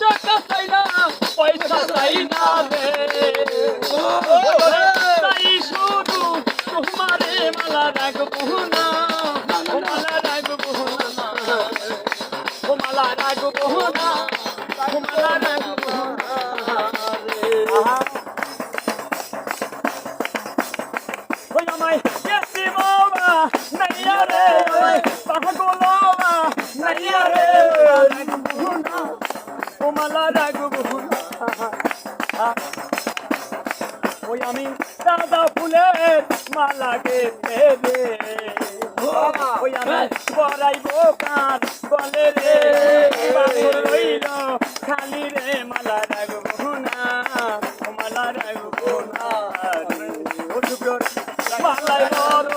টাকা চাই না পয়সা চাই না রে তাই শুধু তোমারে মালা রাখবো না মালা রাখবো না মালা রাখবো না মালা রাখবো না ওই আমায় কেসি বাবা নাইয়া রে পাগল বাবা নাইয়া রে রাখবো না মালা রাখবো না ওই আমি দাদা ফুলের মালা গেতে রে ওই আমি পরাইবো কার বলে রে বাসর রইল খালি রে মালা রাখবো না মালা রাখবো না ও শুক্র মালাই বড়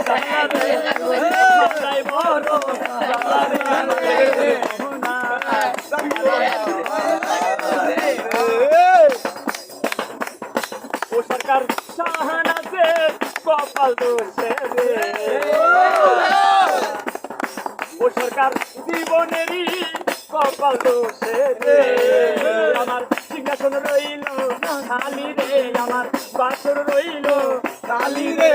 জানা রে মালাই বড় জানা রে না ও সরকার শাহানাতে কপাল দোষে রে ও সরকার জীবনেরই কপাল দোষে রে আমার সিংহাসন রইল খালি রে আমার বাসর রইল খালি রে